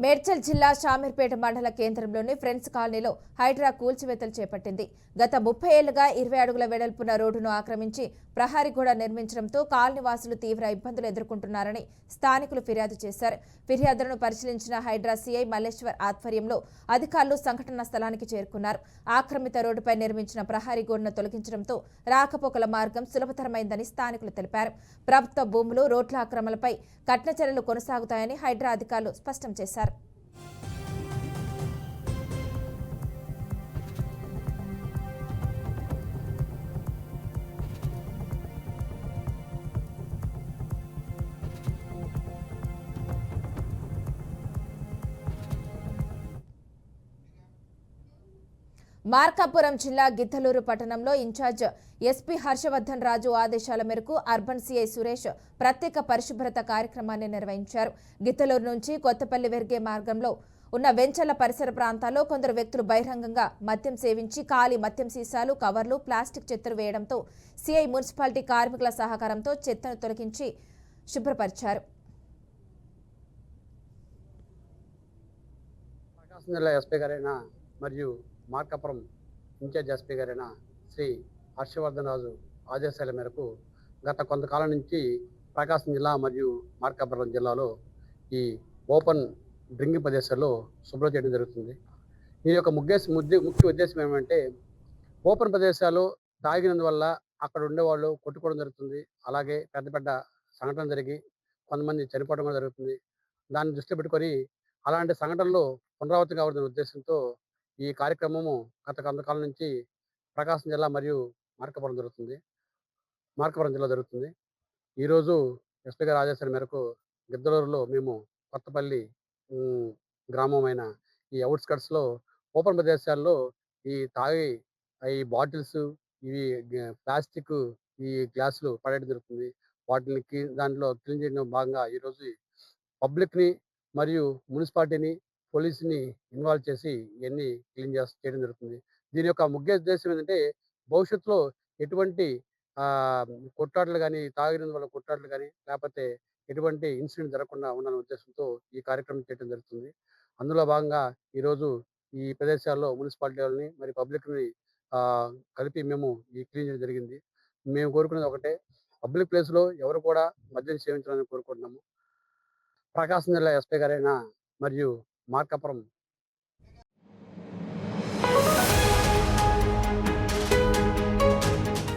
మేడ్చల్ జిల్లా షామీర్పేట మండల కేంద్రంలోని ఫ్రెండ్స్ కాలనీలో హైడ్రా కూల్చివేతలు చేపట్టింది. గత 30 ఏళ్లుగా 20 అడుగుల వెడల్పున రోడ్డును ఆక్రమించి ప్రహరీ గోడ నిర్మించడంతో కాలనీవాసులు తీవ్ర ఇబ్బందులు ఎదుర్కొంటున్నారని స్థానికులు ఫిర్యాదు చేశారు. ఫిర్యాదులను పరిశీలించిన హైడ్రా సీఐ మల్లేశ్వర్ ఆధ్వర్యంలో అధికారులు సంఘటనా స్థలానికి చేరుకున్నారు. ఆక్రమిత రోడ్డుపై నిర్మించిన ప్రహరీ గోడను తొలగించడంతో రాకపోకల మార్గం సులభతరమైందని స్థానికులు తెలిపారు. ప్రభుత్వ భూములు, రోడ్ల ఆక్రమణలపై కఠిన చర్యలు కొనసాగుతాయని హైడ్రా అధికారులు స్పష్టం చేశారు. మార్కాపురం జిల్లా గిద్దలూరు పట్టణంలో ఇన్ఛార్జ్ ఎస్పీ హర్షవర్ధన్ రాజు ఆదేశాల మేరకు అర్బన్ సీఐ సురేష్ ప్రత్యేక పరిశుభ్రత కార్యక్రమాన్ని నిర్వహించారు. గిద్దలూరు నుంచి కొత్తపల్లి వెర్గే మార్గంలో ఉన్న వెంచర్ల పరిసర ప్రాంతాల్లో కొందరు వ్యక్తులు బహిరంగంగా మద్యం సేవించి ఖాళీ మద్యం సీసాలు, కవర్లు, ప్లాస్టిక్ చెత్తలు వేయడంతో సీఐ మున్సిపాలిటీ కార్మికుల సహకారంతో చెత్తను తొలగించి శుభ్రపరిచారు. మార్కాపురం ఇన్ఛార్జ్ ఎస్పీ గారైన శ్రీ హర్షవర్ధన్ రాజు ఆదేశాల మేరకు గత కొంతకాలం నుంచి ప్రకాశం జిల్లా మరియు మార్కాపురం జిల్లాలో ఈ ఓపెన్ డ్రింకింగ్ ప్రదేశాల్లో శుభ్రం చేయడం జరుగుతుంది. దీని యొక్క ముఖ్య ఉద్దేశం ఏమంటే, ఓపెన్ ప్రదేశాలు తాగినందువల్ల అక్కడ ఉండేవాళ్ళు కొట్టుకోవడం జరుగుతుంది. అలాగే పెద్ద పెద్ద సంఘటనలు జరిగి కొంతమంది చనిపోవడం కూడా జరుగుతుంది. దాన్ని దృష్టిలో పెట్టుకొని అలాంటి సంఘటనలు పునరావృతం కావడం ఉద్దేశంతో ఈ కార్యక్రమము గత కొంతకాలం నుంచి ప్రకాశం జిల్లా మరియు మార్కాపురం జిల్లా జరుగుతుంది. ఈరోజు ఎస్పీ గారి ఆదేశాల మేరకు గిద్దలూరులో మేము కొత్తపల్లి గ్రామమైన ఈ అవుట్స్కట్స్లో ఓపెన్ ప్రదేశాల్లో ఈ తాగి ఈ బాటిల్స్, ఇవి ప్లాస్టిక్, ఈ గ్లాసులు పడేయడం జరుగుతుంది. వాటిని దాంట్లో క్లీన్ చేయడం భాగంగా ఈరోజు పబ్లిక్ని మరియు మున్సిపాలిటీని, పోలీసుని ఇన్వాల్వ్ చేసి ఇవన్నీ క్లీన్ చేయడం జరుగుతుంది. దీని యొక్క ముఖ్య ఉద్దేశం ఏంటంటే, భవిష్యత్తులో ఎటువంటి కొట్లాటలు కానీ, తాగినందువల్ల కొట్లాటలు కానీ, లేకపోతే ఎటువంటి ఇన్సిడెంట్ జరగకుండా ఉండాలనే ఉద్దేశంతో ఈ కార్యక్రమం చేయడం జరుగుతుంది. అందులో భాగంగా ఈరోజు ఈ ప్రదేశాల్లో మున్సిపాలిటీ వాళ్ళని మరి పబ్లిక్ని కలిపి మేము ఈ క్లీన్ చేయడం జరిగింది. మేము కోరుకునేది ఒకటే, పబ్లిక్ ప్లేస్లో ఎవరు కూడా మద్యం సేవించాలని కోరుకుంటున్నాము. ప్రకాశం జిల్లా ఎస్పీ గారైన మరియు మార్కాపురం